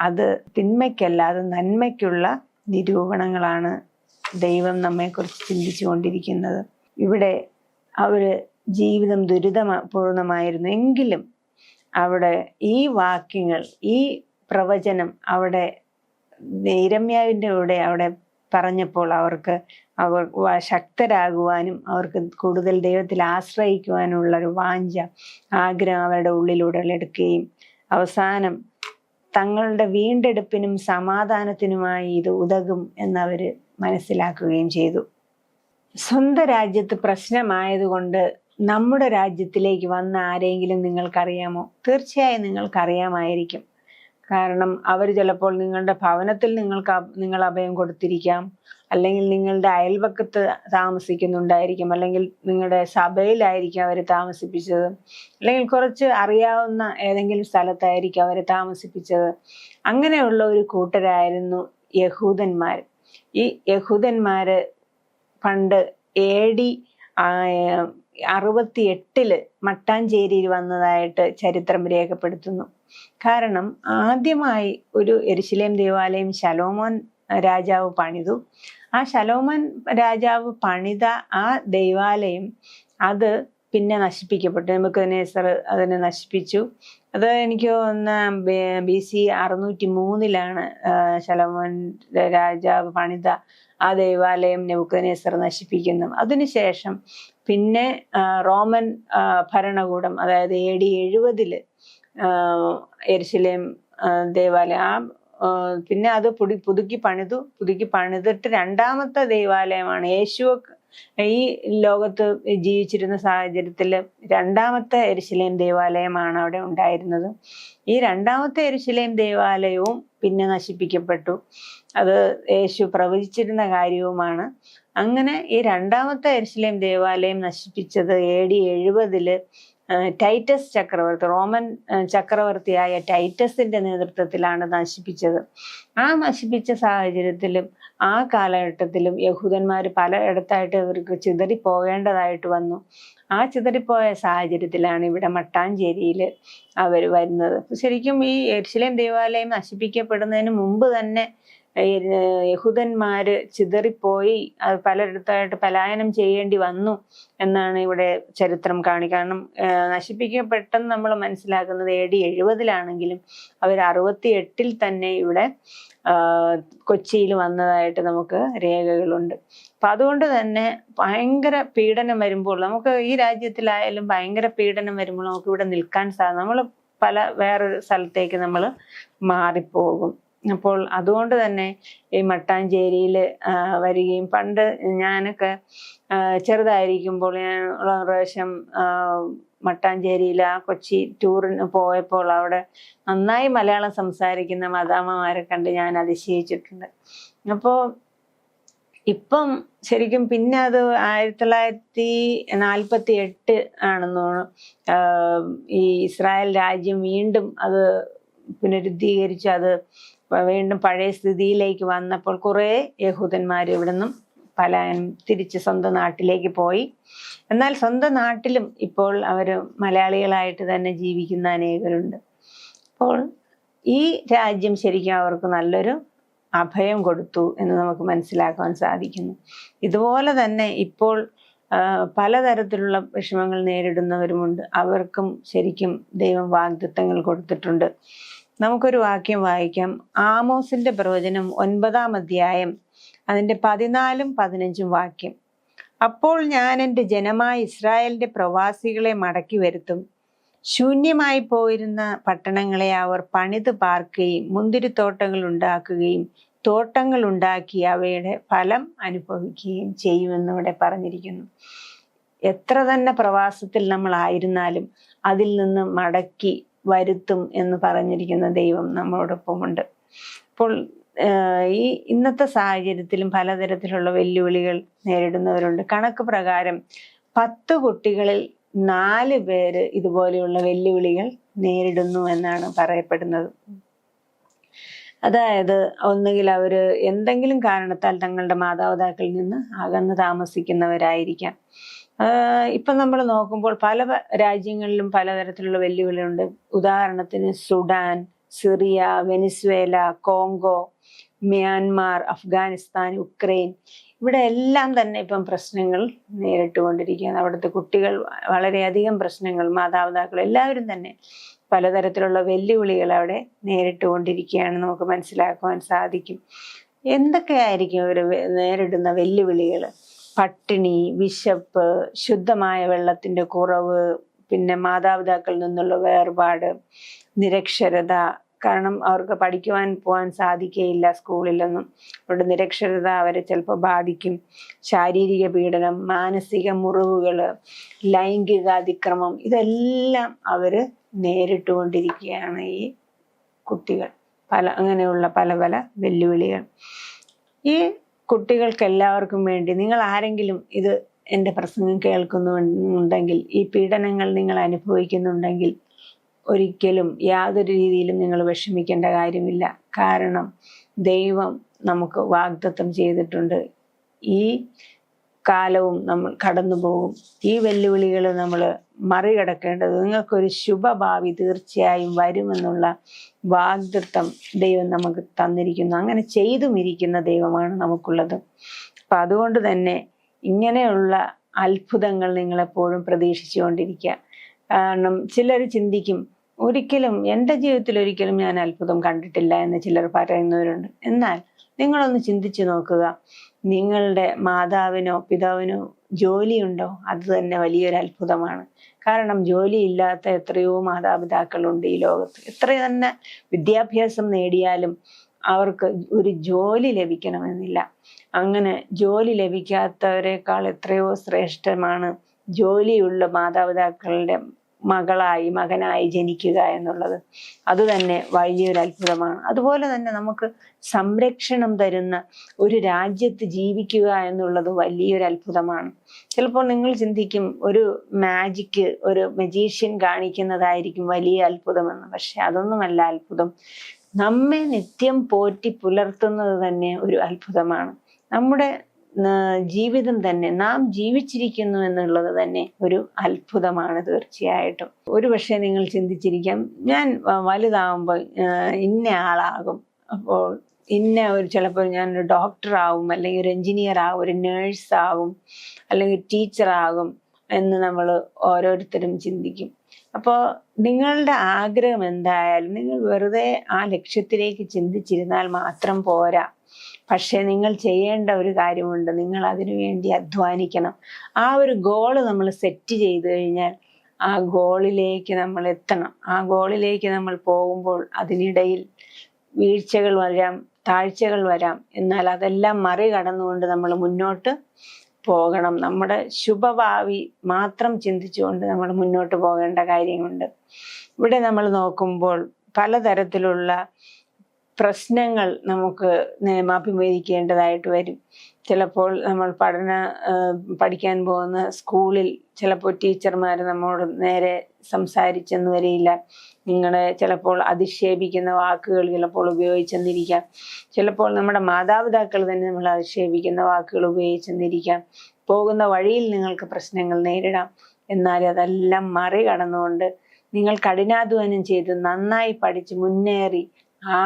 Speaker 1: അത് തിന്മയ്ക്കല്ല, അത് നന്മയ്ക്കുള്ള നിരൂപണങ്ങളാണ് ദൈവം നമ്മെക്കുറിച്ച് ചിന്തിച്ചു കൊണ്ടിരിക്കുന്നത്. ഇവിടെ ജീവിതം ദുരിതപൂർണമായിരുന്നു എങ്കിലും അവിടെ ഈ വാക്യങ്ങൾ, ഈ പ്രവചനം അവിടെ യിരെമ്യാവിൻ്റെ കൂടെ അവിടെ പറഞ്ഞപ്പോൾ അവർ ശക്തരാകുവാനും അവർക്ക് കൂടുതൽ ദൈവത്തിൽ ആശ്രയിക്കുവാനുള്ള ഒരു വാഞ്ച, ആഗ്രഹം അവരുടെ ഉള്ളിലൂടെ എടുക്കുകയും അവസാനം തങ്ങളുടെ വീണ്ടെടുപ്പിനും സമാധാനത്തിനുമായി ഇത് ഉതകും എന്നവർ മനസ്സിലാക്കുകയും ചെയ്തു. സ്വന്തം രാജ്യത്ത് പ്രശ്നമായതുകൊണ്ട് നമ്മുടെ രാജ്യത്തിലേക്ക് വന്ന ആരെങ്കിലും നിങ്ങൾക്കറിയാമോ? തീർച്ചയായും നിങ്ങൾക്കറിയാമായിരിക്കും. കാരണം അവർ ചിലപ്പോൾ നിങ്ങളുടെ ഭവനത്തിൽ നിങ്ങൾ അഭയം കൊടുത്തിരിക്കാം, അല്ലെങ്കിൽ നിങ്ങളുടെ അയൽവക്കത്ത് താമസിക്കുന്നുണ്ടായിരിക്കും, അല്ലെങ്കിൽ നിങ്ങളുടെ സഭയിലായിരിക്കും അവർ താമസിപ്പിച്ചത്, അല്ലെങ്കിൽ കുറച്ച് അറിയാവുന്ന ഏതെങ്കിലും സ്ഥലത്തായിരിക്കും അവരെ താമസിപ്പിച്ചത്. അങ്ങനെയുള്ള ഒരു കൂട്ടരായിരുന്നു യഹൂദന്മാർ. ഈ യഹൂദന്മാര് പണ്ട് AD 68 മട്ടാഞ്ചേരിയിൽ വന്നതായിട്ട് ചരിത്രം രേഖപ്പെടുത്തുന്നു. കാരണം ആദ്യമായി ഒരു യെരുശലേം ദേവാലയം ശലോമോൻ രാജാവ് പണിതു. ആ ശലോമോൻ രാജാവ് പണിത ആ ദൈവാലയം അത് പിന്നെ നശിപ്പിക്കപ്പെട്ടു. നെബൂഖദ്നേസർ അതിനെ നശിപ്പിച്ചു. അത് എനിക്ക് തോന്നുന്ന BC 603 ശലോമോൻ രാജാവ് പണിത ആ ദൈവാലയം നെബൂഖദ്നേസർ നശിപ്പിക്കുന്നു. അതിനുശേഷം പിന്നെ റോമൻ ഭരണകൂടം, അതായത് AD 70 യെരുശലേം ദേവാലയം പിന്നെ അത് പുതുക്കി പണിതിട്ട് രണ്ടാമത്തെ ദൈവാലയമാണ് ഈ ലോകത്ത് ജീവിച്ചിരുന്ന സാഹചര്യത്തിൽ രണ്ടാമത്തെ യെരുശലേം ദേവാലയമാണ് അവിടെ ഉണ്ടായിരുന്നത്. ഈ രണ്ടാമത്തെ യെരുശലേം ദേവാലയവും പിന്നെ നശിപ്പിക്കപ്പെട്ടു. അത് യേശു പ്രവചിച്ചിരുന്ന കാര്യവുമാണ്. അങ്ങനെ ഈ രണ്ടാമത്തെ യെരുശലേം ദേവാലയം നശിപ്പിച്ചത് AD 70 ടൈറ്റസ് ചക്രവർത്തി, റോമൻ ചക്രവർത്തിയായ ടൈറ്റസിന്റെ നേതൃത്വത്തിലാണ് നശിപ്പിച്ചത്. ആ നശിപ്പിച്ച സാഹചര്യത്തിലും ആ കാലഘട്ടത്തിലും യഹൂദന്മാർ പലയിടത്തായിട്ട് ഇവർക്ക് ചിതറിപ്പോകേണ്ടതായിട്ട് വന്നു. ആ ചിതറിപ്പോയ സാഹചര്യത്തിലാണ് ഇവിടെ മട്ടാഞ്ചേരിയിൽ അവർ വരുന്നത്. ശരിക്കും ഈ യെരുശലേം ദേവാലയം നശിപ്പിക്കപ്പെടുന്നതിന് മുമ്പ് തന്നെ യഹൂദന്മാര് ചിതറിപ്പോയി പലയിടത്തായിട്ട് പലായനം ചെയ്യേണ്ടി വന്നു എന്നാണ് ഇവിടെ ചരിത്രം കാരണം നശിപ്പിക്കപ്പെട്ടെന്ന് നമ്മൾ മനസ്സിലാക്കുന്നത് AD 70 അവർ 68 തന്നെ ഇവിടെ കൊച്ചിയിൽ വന്നതായിട്ട് നമുക്ക് രേഖകളുണ്ട്. അപ്പൊ അതുകൊണ്ട് തന്നെ ഭയങ്കര പീഡനം വരുമ്പോൾ, നമുക്ക് ഈ രാജ്യത്തിലായാലും ഭയങ്കര പീഡനം വരുമ്പോൾ നമുക്ക് ഇവിടെ നിൽക്കാൻ നമ്മൾ വേറൊരു സ്ഥലത്തേക്ക് നമ്മൾ മാറിപ്പോകും. അപ്പോൾ അതുകൊണ്ട് തന്നെ ഈ മട്ടാഞ്ചേരിയിൽ വരികയും, പണ്ട് ഞാനൊക്കെ ചെറുതായിരിക്കുമ്പോൾ ഞാൻ പ്രാവശ്യം മട്ടാഞ്ചേരിയിൽ ആ കൊച്ചി ടൂറിന് പോയപ്പോൾ അവിടെ നന്നായി മലയാളം സംസാരിക്കുന്ന മദാമ്മമാരെ കണ്ട് ഞാൻ അതിശയിച്ചിട്ടുണ്ട്. അപ്പോൾ ഇപ്പം ശരിക്കും പിന്നെ അത് 1948 ആണെന്ന് തോന്നുന്നു ഈ ഇസ്രായേൽ രാജ്യം വീണ്ടും അത് പുനരുദ്ധീകരിച്ച് അത് വീണ്ടും പഴയ സ്ഥിതിയിലേക്ക് വന്നപ്പോൾ കുറേ യഹൂദന്മാർ ഇവിടെ നിന്നും പലായനം തിരിച്ച് സ്വന്തം നാട്ടിലേക്ക് പോയി. എന്നാൽ സ്വന്തം നാട്ടിലും ഇപ്പോൾ അവർ മലയാളികളായിട്ട് തന്നെ ജീവിക്കുന്ന അനേകരുണ്ട്. അപ്പോൾ ഈ രാജ്യം ശരിക്കും അവർക്ക് നല്ലൊരു അഭയം കൊടുത്തു എന്ന് നമുക്ക് മനസ്സിലാക്കാൻ സാധിക്കുന്നു. ഇതുപോലെ തന്നെ ഇപ്പോൾ പലതരത്തിലുള്ള വിഷമങ്ങൾ നേരിടുന്നവരുമുണ്ട്. അവർക്കും ശരിക്കും ദൈവം വാഗ്ദത്തങ്ങൾ കൊടുത്തിട്ടുണ്ട്. നമുക്കൊരു വാക്യം വായിക്കാം. ആമോസിന്റെ പ്രവചനം 9-ാം അധ്യായം അതിൻ്റെ 14-ഉം 15-ഉം വാക്യം. അപ്പോൾ ഞാൻ എൻ്റെ ജനമായ ഇസ്രായേലിന്റെ പ്രവാസികളെ മടക്കി വരുത്തും. ശൂന്യമായി പോയിരുന്ന പട്ടണങ്ങളെ അവർ പണിത് പാർക്കുകയും മുന്തിരിത്തോട്ടങ്ങൾ ഉണ്ടാക്കുകയും തോട്ടങ്ങൾ ഉണ്ടാക്കി അവയുടെ ഫലം അനുഭവിക്കുകയും ചെയ്യുമെന്ന് ഇവിടെ പറഞ്ഞിരിക്കുന്നു. എത്ര തന്നെ പ്രവാസത്തിൽ നമ്മൾ ആയിരുന്നാലും അതിൽ നിന്ന് മടക്കി വരുത്തും എന്ന് പറഞ്ഞിരിക്കുന്ന ദൈവം നമ്മളോടൊപ്പമുണ്ട്. അപ്പോൾ ഈ ഇന്നത്തെ സാഹചര്യത്തിലും പലതരത്തിലുള്ള വെല്ലുവിളികൾ നേരിടുന്നവരുണ്ട്. കണക്ക് പ്രകാരം 10 കുട്ടികളിൽ 4 പേര് ഇതുപോലെയുള്ള വെല്ലുവിളികൾ നേരിടുന്നു എന്നാണ് പറയപ്പെടുന്നത്. അതായത് ഒന്നുകിൽ അവര് എന്തെങ്കിലും കാരണത്താൽ തങ്ങളുടെ മാതാപിതാക്കളിൽ നിന്ന് അകന്ന് താമസിക്കുന്നവരായിരിക്കാം. ഇപ്പം നമ്മൾ നോക്കുമ്പോൾ പല രാജ്യങ്ങളിലും പലതരത്തിലുള്ള വെല്ലുവിളിയുണ്ട്. ഉദാഹരണത്തിന് Sudan, Syria, Venezuela, Congo, Myanmar, Afghanistan, Ukraine, ഇവിടെ എല്ലാം തന്നെ ഇപ്പം പ്രശ്നങ്ങൾ നേരിട്ടുകൊണ്ടിരിക്കുകയാണ്. അവിടുത്തെ കുട്ടികൾ വളരെയധികം പ്രശ്നങ്ങൾ, മാതാപിതാക്കൾ എല്ലാവരും തന്നെ പലതരത്തിലുള്ള വെല്ലുവിളികൾ അവിടെ നേരിട്ടുകൊണ്ടിരിക്കുകയാണ് നമുക്ക് മനസ്സിലാക്കുവാൻ സാധിക്കും. എന്തൊക്കെയായിരിക്കും ഇവർ നേരിടുന്ന വെല്ലുവിളികൾ? പട്ടിണി, വിശപ്പ്, ശുദ്ധമായ വെള്ളത്തിൻ്റെ കുറവ്, പിന്നെ മാതാപിതാക്കളിൽ നിന്നുള്ള വേർപാട്, നിരക്ഷരത, കാരണം അവർക്ക് പഠിക്കുവാൻ പോകാൻ സാധിക്കുകയില്ല സ്കൂളിലൊന്നും. അവരുടെ നിരക്ഷരത അവരെ ചിലപ്പോൾ ബാധിക്കും. ശാരീരിക പീഡനം, മാനസിക മുറിവുകൾ, ലൈംഗിക അതിക്രമം, ഇതെല്ലാം അവർ നേരിട്ടുകൊണ്ടിരിക്കുകയാണ് ഈ കുട്ടികൾ. അങ്ങനെയുള്ള പല പല വെല്ലുവിളികൾ. ഈ കുട്ടികൾക്ക് എല്ലാവർക്കും വേണ്ടി നിങ്ങൾ ആരെങ്കിലും ഇത് എൻ്റെ പ്രസംഗം കേൾക്കുന്നുണ്ടെങ്കിൽ, ഈ പീഡനങ്ങൾ നിങ്ങൾ അനുഭവിക്കുന്നുണ്ടെങ്കിൽ ഒരിക്കലും യാതൊരു രീതിയിലും നിങ്ങൾ വിഷമിക്കേണ്ട കാര്യമില്ല. കാരണം ദൈവം നമുക്ക് വാഗ്ദത്തം ചെയ്തിട്ടുണ്ട്. ഈ കാലവും നമ്മൾ കടന്നു പോകും. ഈ വെല്ലുവിളികൾ നമ്മൾ മറികടക്കേണ്ടത്, നിങ്ങൾക്കൊരു ശുഭഭാവി തീർച്ചയായും വരുമെന്നുള്ള വാഗ്ദത്തം ദൈവം നമുക്ക് തന്നിരിക്കുന്നു. അങ്ങനെ ചെയ്തും ഇരിക്കുന്ന ദൈവമാണ് നമുക്കുള്ളത്. അപ്പം അതുകൊണ്ട് തന്നെ ഇങ്ങനെയുള്ള അത്ഭുതങ്ങൾ നിങ്ങളെപ്പോഴും പ്രതീക്ഷിച്ചുകൊണ്ടിരിക്കുക. കാരണം ചിലർ ചിന്തിക്കും, ഒരിക്കലും എൻ്റെ ജീവിതത്തിൽ ഒരിക്കലും ഞാൻ അത്ഭുതം കണ്ടിട്ടില്ല എന്ന് ചിലർ പറയുന്നവരുണ്ട്. എന്നാൽ നിങ്ങളൊന്ന് ചിന്തിച്ചു നോക്കുക, നിങ്ങളുടെ മാതാവിനോ പിതാവിനോ ജോലിയുണ്ടോ? അത് തന്നെ വലിയൊരു അത്ഭുതമാണ്. കാരണം ജോലിയില്ലാത്ത എത്രയോ മാതാപിതാക്കളുണ്ട് ഈ ലോകത്ത്. എത്ര തന്നെ വിദ്യാഭ്യാസം നേടിയാലും അവർക്ക് ഒരു ജോലി ലഭിക്കണമെന്നില്ല. അങ്ങനെ ജോലി ലഭിക്കാത്തവരെക്കാൾ എത്രയോ ശ്രേഷ്ഠമാണ് ജോലിയുള്ള മാതാപിതാക്കളുടെ മകനായി ജനിക്കുക എന്നുള്ളത്. അതുതന്നെ വലിയൊരു അത്ഭുതമാണ്. അതുപോലെ തന്നെ നമുക്ക് സംരക്ഷണം തരുന്ന ഒരു രാജ്യത്ത് ജീവിക്കുക എന്നുള്ളത് വലിയൊരു അത്ഭുതമാണ്. ചിലപ്പോൾ നിങ്ങൾ ചിന്തിക്കും, ഒരു മാജിക്ക്, ഒരു മജീഷ്യൻ കാണിക്കുന്നതായിരിക്കും വലിയ അത്ഭുതമെന്ന്. പക്ഷെ അതൊന്നുമല്ല അത്ഭുതം. നമ്മെ നിത്യം പോറ്റി പുലർത്തുന്നത് തന്നെ ഒരു അത്ഭുതമാണ്. നമ്മുടെ ജീവിതം തന്നെ, നാം ജീവിച്ചിരിക്കുന്നു എന്നുള്ളത് തന്നെ ഒരു അത്ഭുതമാണ് തീർച്ചയായിട്ടും. ഒരുപക്ഷെ നിങ്ങൾ ചിന്തിച്ചിരിക്കാം, ഞാൻ വലുതാവുമ്പോൾ ഇന്ന ആളാകും, അപ്പോൾ ചിലപ്പോൾ ഞാനൊരു ഡോക്ടറാവും, അല്ലെങ്കിൽ ഒരു എൻജിനീയർ ആവും, ഒരു നേഴ്സാകും, അല്ലെങ്കിൽ ടീച്ചറാകും എന്ന് നമ്മൾ ഓരോരുത്തരും ചിന്തിക്കും. അപ്പോൾ നിങ്ങളുടെ ആഗ്രഹം എന്തായാലും നിങ്ങൾ വെറുതെ ആ ലക്ഷ്യത്തിലേക്ക് ചിന്തിച്ചിരുന്നാൽ മാത്രം പോരാ. പക്ഷെ നിങ്ങൾ ചെയ്യേണ്ട ഒരു കാര്യമുണ്ട്, നിങ്ങൾ അതിനു വേണ്ടി അധ്വാനിക്കണം. ആ ഒരു ഗോള് നമ്മൾ സെറ്റ് ചെയ്തു കഴിഞ്ഞാൽ ആ ഗോളിലേക്ക് നമ്മൾ എത്തണം. ആ ഗോളിലേക്ക് നമ്മൾ പോകുമ്പോൾ അതിനിടയിൽ വീഴ്ചകൾ വരാം, താഴ്ചകൾ വരാം. എന്നാൽ അതെല്ലാം മറികടന്നുകൊണ്ട് നമ്മൾ മുന്നോട്ട് പോകണം. നമ്മുടെ ശുഭഭാവി മാത്രം ചിന്തിച്ചുകൊണ്ട് നമ്മൾ മുന്നോട്ട് പോകേണ്ട കാര്യമുണ്ട്. ഇവിടെ നമ്മൾ നോക്കുമ്പോൾ പലതരത്തിലുള്ള പ്രശ്നങ്ങൾ നമുക്ക് അഭിമുഖീകരിക്കേണ്ടതായിട്ട് വരും. ചിലപ്പോൾ നമ്മൾ പഠിക്കാൻ പോകുന്ന സ്കൂളിൽ ചിലപ്പോൾ ടീച്ചർമാർ നമ്മോട് നേരെ സംസാരിച്ചെന്ന് വരില്ല. നിങ്ങളെ ചിലപ്പോൾ അധിക്ഷേപിക്കുന്ന വാക്കുകൾ ചിലപ്പോൾ ഉപയോഗിച്ചെന്നിരിക്കാം. ചിലപ്പോൾ നമ്മുടെ മാതാപിതാക്കൾ തന്നെ നമ്മൾ അധിക്ഷേപിക്കുന്ന വാക്കുകൾ ഉപയോഗിച്ചെന്നിരിക്കാം. പോകുന്ന വഴിയിൽ നിങ്ങൾക്ക് പ്രശ്നങ്ങൾ നേരിടാം. എന്നാൽ അതെല്ലാം മറികടന്നുകൊണ്ട് നിങ്ങൾ കഠിനാധ്വാനം ചെയ്ത് നന്നായി പഠിച്ച് മുന്നേറി ആ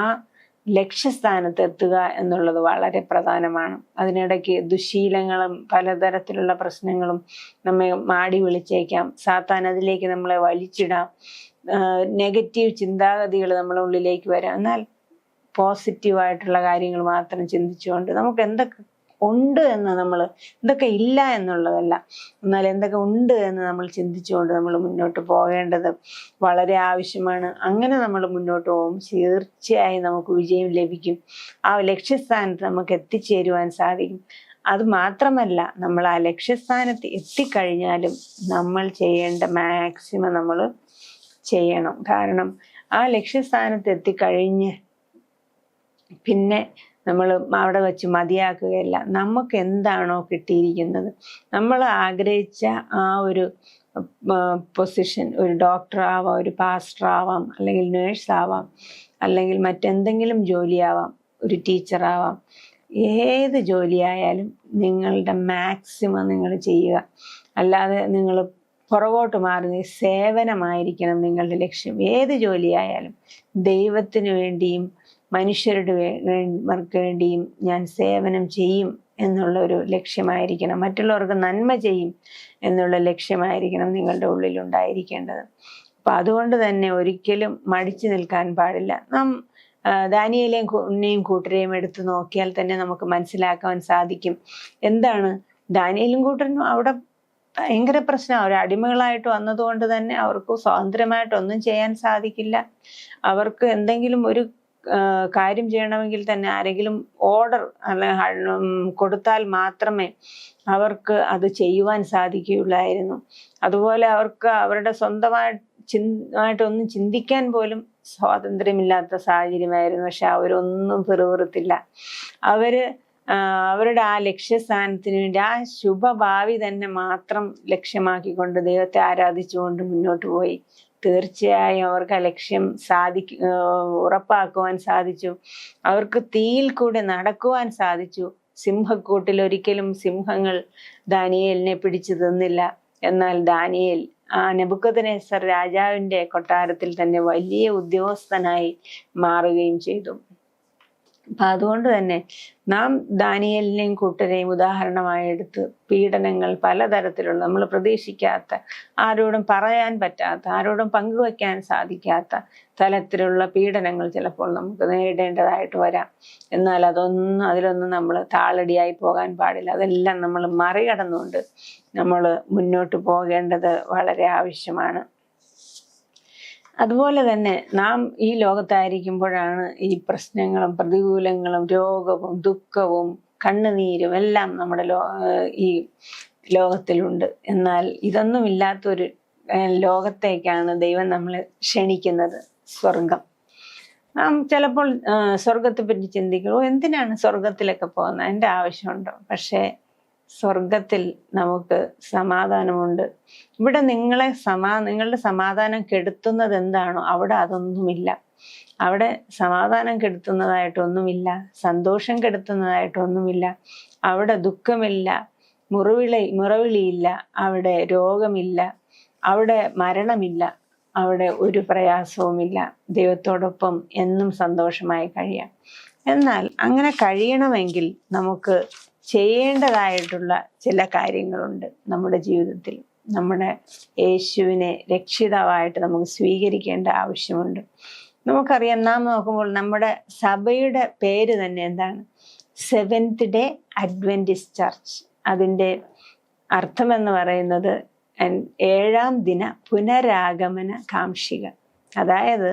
Speaker 1: ലക്ഷ്യസ്ഥാനത്ത് എത്തുക എന്നുള്ളത് വളരെ പ്രധാനമാണ്. അതിനിടയ്ക്ക് ദുശീലങ്ങളും പലതരത്തിലുള്ള പ്രശ്നങ്ങളും നമ്മെ മാടി വിളിച്ചേക്കാം. സാത്താൻ അതിലേക്ക് നമ്മളെ വലിച്ചിടാം. നെഗറ്റീവ് ചിന്താഗതികൾ നമ്മുടെ ഉള്ളിലേക്ക് വരാം. എന്നാൽ പോസിറ്റീവായിട്ടുള്ള കാര്യങ്ങൾ മാത്രം ചിന്തിച്ചുകൊണ്ട് നമുക്ക് എന്തൊക്കെ ഉണ്ട് എന്ന് എന്തൊക്കെ ഇല്ല എന്നുള്ളതല്ല, എന്നാൽ എന്തൊക്കെ ഉണ്ട് എന്ന് നമ്മൾ ചിന്തിച്ചുകൊണ്ട് നമ്മൾ മുന്നോട്ട് പോകേണ്ടത് വളരെ ആവശ്യമാണ്. അങ്ങനെ നമ്മൾ മുന്നോട്ട് പോകും, തീർച്ചയായും നമുക്ക് വിജയം ലഭിക്കും. ആ ലക്ഷ്യസ്ഥാനത്ത് നമുക്ക് എത്തിച്ചേരുവാൻ സാധിക്കും. അത് മാത്രമല്ല, നമ്മൾ ആ ലക്ഷ്യസ്ഥാനത്ത് എത്തിക്കഴിഞ്ഞാലും നമ്മൾ ചെയ്യേണ്ട മാക്സിമം നമ്മൾ ചെയ്യണം. കാരണം ആ ലക്ഷ്യസ്ഥാനത്ത് എത്തിക്കഴിഞ്ഞ് പിന്നെ നമ്മൾ അവിടെ വെച്ച് മതിയാക്കുകയല്ല. നമുക്ക് എന്താണോ കിട്ടിയിരിക്കുന്നത്, നമ്മൾ ആഗ്രഹിച്ച ആ ഒരു പൊസിഷൻ, ഒരു ഡോക്ടർ ആവാം, ഒരു പാസ്റ്റർ ആവാം, അല്ലെങ്കിൽ നേഴ്സ് ആവാം, അല്ലെങ്കിൽ മറ്റെന്തെങ്കിലും ജോലിയാവാം, ഒരു ടീച്ചറാവാം, ഏത് ജോലിയായാലും നിങ്ങളുടെ മാക്സിമം നിങ്ങൾ ചെയ്യുക. അല്ലാതെ നിങ്ങൾ പുറകോട്ട് മാറുന്ന സേവനമായിരിക്കണം നിങ്ങളുടെ ലക്ഷ്യം. ഏത് ജോലിയായാലും ദൈവത്തിന് വേണ്ടിയും മനുഷ്യരുടെ വേണ്ടിയും ഞാൻ സേവനം ചെയ്യും എന്നുള്ള ഒരു ലക്ഷ്യമായിരിക്കണം. മറ്റുള്ളവർക്ക് നന്മ ചെയ്യും എന്നുള്ള ലക്ഷ്യമായിരിക്കണം നിങ്ങളുടെ ഉള്ളിൽ ഉണ്ടായിരിക്കേണ്ടത്. അപ്പൊ അതുകൊണ്ട് തന്നെ ഒരിക്കലും മടിച്ചു നിൽക്കാൻ പാടില്ല. നാം ദാനിയേലേയും ഉണ്ണിയും കൂട്ടരെയും എടുത്തു നോക്കിയാൽ തന്നെ നമുക്ക് മനസ്സിലാക്കാൻ സാധിക്കും. എന്താണ് ദാനിയേലും കൂട്ടരും അവിടെ ഭയങ്കര പ്രശ്നം. അവർ അടിമകളായിട്ട് വന്നതുകൊണ്ട് തന്നെ അവർക്ക് സ്വാതന്ത്ര്യമായിട്ടൊന്നും ചെയ്യാൻ സാധിക്കില്ല. അവർക്ക് എന്തെങ്കിലും ഒരു കാര്യം ചെയ്യണമെങ്കിൽ തന്നെ ആരെങ്കിലും ഓർഡർ കൊടുത്താൽ മാത്രമേ അവർക്ക് അത് ചെയ്യുവാൻ സാധിക്കുകയുള്ളായിരുന്നു. അതുപോലെ അവർക്ക് അവരുടെ സ്വന്തമായിട്ടൊന്നും ചിന്തിക്കാൻ പോലും സ്വാതന്ത്ര്യമില്ലാത്ത സാഹചര്യമായിരുന്നു. പക്ഷെ അവരൊന്നും പിറുപിറുത്തില്ല. അവരുടെ ആ ലക്ഷ്യസ്ഥാനത്തിന് വേണ്ടി ആ ശുഭഭാവി തന്നെ മാത്രം ലക്ഷ്യമാക്കിക്കൊണ്ട് ദൈവത്തെ ആരാധിച്ചുകൊണ്ട് മുന്നോട്ട് പോയി. തീർച്ചയായും അവർക്ക് ആ ലക്ഷ്യം ഉറപ്പാക്കുവാൻ സാധിച്ചു. അവർക്ക് തീയിൽ കൂടെ നടക്കുവാൻ സാധിച്ചു. സിംഹക്കൂട്ടിൽ ഒരിക്കലും സിംഹങ്ങൾ ദാനിയേലിനെ പിടിച്ചു തിന്നില്ല. എന്നാൽ ദാനിയേൽ ആ നെബൂഖദ്നേസർ രാജാവിന്റെ കൊട്ടാരത്തിൽ തന്നെ വലിയ ഉദ്യോഗസ്ഥനായി മാറുകയും ചെയ്തു. അപ്പൊ അതുകൊണ്ട് തന്നെ നാം ദാനിയേലിനെയും കൂട്ടരെയും ഉദാഹരണമായി എടുത്ത് പീഡനങ്ങൾ പലതരത്തിലുള്ള, നമ്മൾ പ്രതീക്ഷിക്കാത്ത, ആരോടും പറയാൻ പറ്റാത്ത, ആരോടും പങ്കുവയ്ക്കാൻ സാധിക്കാത്ത തലത്തിലുള്ള പീഡനങ്ങൾ ചിലപ്പോൾ നമുക്ക് നേരിടേണ്ടതായിട്ട് വരാം. എന്നാൽ അതിലൊന്നും നമ്മൾ താളടിയായി പോകാൻ പാടില്ല. അതെല്ലാം നമ്മൾ മറികടന്നുകൊണ്ട് നമ്മൾ മുന്നോട്ട് പോകേണ്ടത് വളരെ ആവശ്യമാണ്. അതുപോലെ തന്നെ നാം ഈ ലോകത്തായിരിക്കുമ്പോഴാണ് ഈ പ്രശ്നങ്ങളും പ്രതികൂലങ്ങളും രോഗവും ദുഃഖവും കണ്ണുനീരും എല്ലാം നമ്മുടെ ഈ ലോകത്തിലുണ്ട്. എന്നാൽ ഇതൊന്നുമില്ലാത്തൊരു ലോകത്തേക്കാണ് ദൈവം നമ്മളെ ക്ഷണിക്കുന്നത്, സ്വർഗം. നാം ചിലപ്പോൾ സ്വർഗത്തെ പറ്റി ചിന്തിക്കുമോ, എന്തിനാണ് സ്വർഗത്തിലൊക്കെ പോകുന്നത്, അതിൻ്റെ ആവശ്യമുണ്ടോ? പക്ഷേ സ്വർഗത്തിൽ നമുക്ക് സമാധാനമുണ്ട്. ഇവിടെ നിങ്ങളുടെ സമാധാനം കെടുത്തുന്നത് എന്താണോ അവിടെ അതൊന്നുമില്ല. അവിടെ സമാധാനം കെടുത്തുന്നതായിട്ടൊന്നുമില്ല, സന്തോഷം കെടുത്തുന്നതായിട്ടൊന്നുമില്ല. അവിടെ ദുഃഖമില്ല, മുറവിളിയില്ല, അവിടെ രോഗമില്ല, അവിടെ മരണമില്ല, അവിടെ ഒരു പ്രയാസവുമില്ല. ദൈവത്തോടൊപ്പം എന്നും സന്തോഷമായി കഴിയാം. എന്നാൽ അങ്ങനെ കഴിയണമെങ്കിൽ നമുക്ക് ചെയ്യേണ്ടതായിട്ടുള്ള ചില കാര്യങ്ങളുണ്ട് നമ്മുടെ ജീവിതത്തിൽ. നമ്മുടെ യേശുവിനെ രക്ഷിതാവായിട്ട് നമുക്ക് സ്വീകരിക്കേണ്ട ആവശ്യമുണ്ട്. നമുക്കറിയാം, നാം നോക്കുമ്പോൾ നമ്മുടെ സഭയുടെ പേര് തന്നെ എന്താണ്? Seventh day Adventist church. അതിൻ്റെ അർത്ഥമെന്ന് പറയുന്നത് 7ാം ദിന പുനരാഗമന കാംക്ഷികൾ. അതായത്